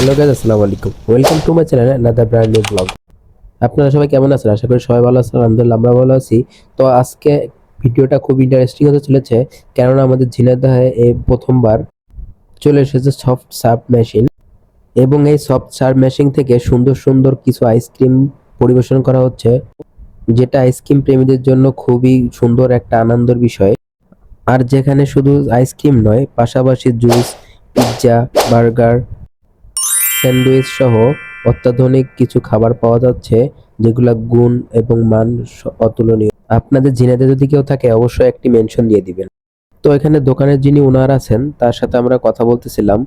Hello guys, আসসালামু আলাইকুম। Welcome to my channel another brand new blog. আপনারা সবাই কেমন আছেন? আশা করি সবাই ভালো আছেন। আলহামদুলিল্লাহ আমরা ভালো আছি। তো আজকে ভিডিওটা খুব ইন্টারেস্টিং হতে চলেছে, কেননা আমাদের ঝিনাইদহে এই প্রথমবার চলে এসেছে সফট সার্ভ মেশিন, এবং এই সফট সার্ভ মেশিন থেকে সুন্দর সুন্দর কিছু আইসক্রিম পরিবেশন করা হচ্ছে, যেটা আইসক্রিম প্রেমীদের জন্য খুবই সুন্দর একটা আনন্দের বিষয়। আর যেখানে শুধু আইসক্রিম নয়, পাশাপাশি জুস, পিৎজা, বার্গার, স্যান্ডউইচ সহ অত্যাধুনিক কিছু খাবার পাওয়া যাচ্ছে, যেগুলা গুণ এবং মান অতুলনীয়। আপনাদের ঝিনাইদহে যদি কেউ থাকে অবশ্যই একটি মেনশন দিয়ে দিবেন। তো এখানে দোকানের যিনি ওনার আছেন তার সাথে আমরা কথা বলতেছিলাম।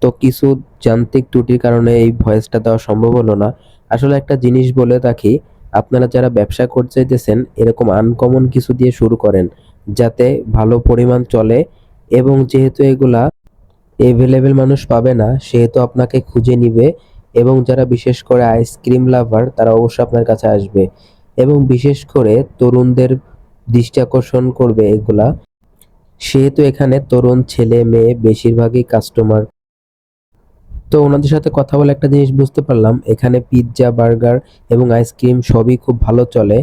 তো কিছু যান্ত্রিক ত্রুটির কারণে এই ভয়েসটা দেওয়া সম্ভব হলো না। আসলে একটা জিনিস বলে রাখি, আপনারা যারা ব্যবসা করতে চাইতেছেন এরকম আনকমন কিছু দিয়ে শুরু করেন, যাতে ভালো পরিমাণ চলে। এবং যেহেতু এগুলা এভেলেবেল মানুষ পাবে না, সেহেতু আপনাকে খুঁজে নিবে, এবং যারা বিশেষ করে আইসক্রিম লাভার তারা অবশ্যই আপনার কাছে আসবে, এবং বিশেষ করে তরুণদের দৃষ্টি আকর্ষণ করবে এগুলা। সেহেতু এখানে তরুণ ছেলে মেয়ে বেশিরভাগই কাস্টমার। তো ওনাদের সাথে কথা বলে একটা জিনিস বুঝতে পারলাম, এখানে পিৎজা, বার্গার এবং আইসক্রিম সবই খুব ভালো চলে।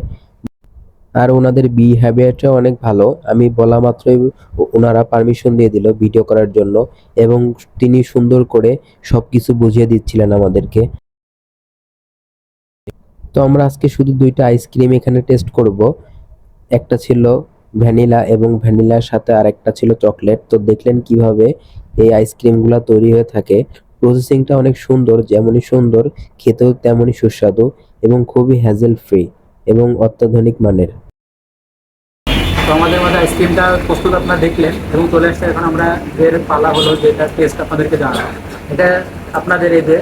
আর ওনাদের বিহেভিয়ারটাও অনেক ভালো। আমি বলা মাত্রই ওনারা পারমিশন দিয়ে দিল ভিডিও করার জন্য, এবং তিনি সুন্দর করে সবকিছু বুঝিয়ে দিচ্ছিলেন আমাদেরকে। তো আমরা আজকে শুধু দুইটা আইসক্রিম এখানে টেস্ট করব। একটা ছিল ভ্যানিলা এবং ভ্যানিলার সাথে আরেকটা ছিল চকলেট। তো দেখলেন কিভাবে এই আইসক্রিমগুলো তৈরি হয়ে থাকে। প্রসেসিংটা অনেক সুন্দর, যেমনই সুন্দর খেতেও তেমনই সুস্বাদু, এবং খুবই হ্যাজেল ফ্রি এবং অত্যাধুনিক মানের। তো আমাদের মধ্যে আইসক্রিমটা প্রস্তুত আপনারা দেখলেন এবং চলে আসছে। এখন আমরা এর পালা হলো যেটা টেস্ট আপনাদেরকে জানাবো। এটা আপনাদের এই যে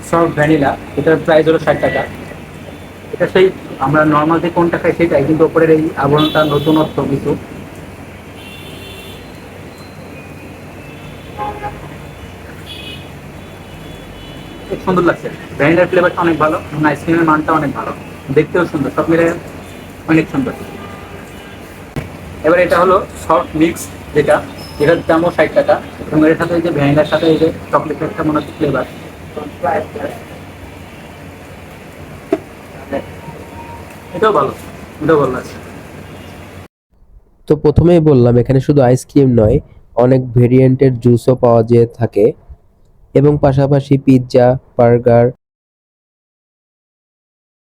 সফট ভ্যানিলা, এটার প্রাইস হলো 60 টাকা। এটা সেই আমরা নর্মাল যে কোনটা খাই সেটাই, কিন্তু ওপরের এই আবরণটা নতুনত্ব কিছু। খুব সুন্দর লাগছে, ভ্যানিলার ফ্লেভারটা অনেক ভালো এবং আইসক্রিমের মানটা অনেক ভালো, দেখতেও সুন্দর, সব মিলে অনেক সুন্দর। এবার এটা হলো সফট মিক্স, যেটা এটার দামও 60 টাকা, এবং এর সাথে এই যে ভ্যানিলার সাথে এই যে চকলেটের একটা মনে হচ্ছে ফ্লেভার, এটাও ভালো, এটাও ভালো আছে। তো প্রথমেই বললাম এখানে শুধু আইসক্রিম নয়, অনেক ভেরিয়েন্টের জুসও পাওয়া যেয়ে থাকে, এবং পাশাপাশি পিৎজা, বার্গার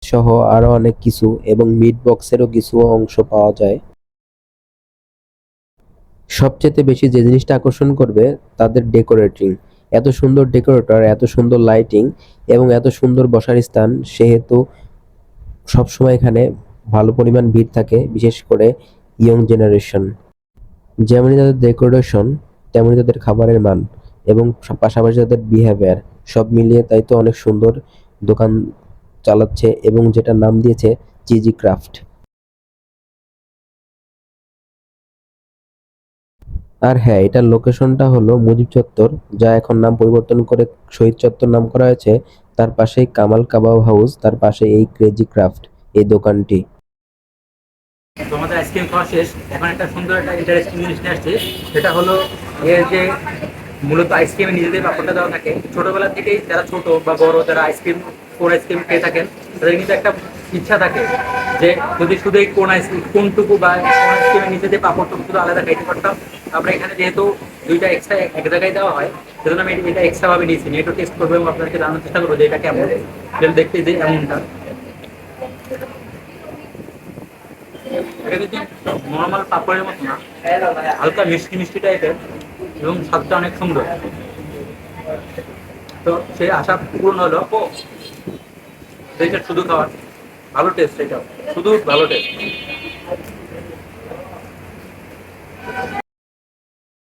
সহ আরো অনেক কিছু, এবং মিট বক্সেরও কিছু অংশ পাওয়া যায়। সবচেয়ে বেশি যে জিনিসটা আকর্ষণ করবে তাদের ডেকোরেটিং। এত সুন্দর ডেকোরেটর, এত সুন্দর লাইটিং এবং এত সুন্দর বসার স্থান, সেহেতু সবসময় এখানে ভালো পরিমাণ ভিড় থাকে, বিশেষ করে ইয়ং জেনারেশন। যেমনই তাদের ডেকোরেশন, তেমনি তাদের খাবারের মান, এবং পাশাপাশি তাদের বিহেভিয়ার, সব মিলিয়ে তাই তো অনেক সুন্দর দোকান চালাচ্ছে, এবং যেটার নাম দিয়েছে চিজি ক্রাফট। আর হ্যাঁ, এটার লোকেশনটা হলো মুজিব চত্বর, যা এখন নাম পরিবর্তন করে শহীদ চত্বর নাম করা হয়েছে। তার পাশেই কামাল কাবাব হাউস, তার পাশে এই ক্রেজি ক্রাফট, এই দোকানটি। তো আমাদের আইসক্রিম খাওয়া শেষ, এখন একটা সুন্দর একটা ইন্টারেস্টিং জিনিস নিয়ে আসছে। সেটা হলো এর যে মূলত আইসক্রিমে নিজেদের ব্যাপারটা দেওয়া থাকে। ছোটবেলা থেকেই যারা ছোট বা বড় যারা আইসক্রিম কোন আইসক্রিম খেয়ে থাকেন, তাদের কিন্তু একটা ইচ্ছা থাকে যে যদি শুধু এই কোন আইসক্রিম কোনটুকু বা কোন আইসক্রিমের নিচে যে পাপড়টুকু শুধু আলাদা খাইতে পারতাম। আমরা এখানে যেহেতু দুইটা এক্সট্রা এক জায়গায় দেওয়া হয়, সেজন্য আমি এটা এক্সট্রা ভাবে নিয়েছি, নিয়ে একটু টেস্ট করবো এবং আপনাদেরকে জানার চেষ্টা করবো যে এটা কেমন। যেটা দেখতে যে এমনটা, এটা কিন্তু নর্মাল পাপড়ের মতো না, হালকা মিষ্টি মিষ্টি টাইপের, এবং স্বাদটা অনেক সুন্দর। তো সেই আশা পূরণ হলো, এটা শুধু খাওয়ার ভালো টেস্ট, এটাও শুধু ভালো টেস্ট।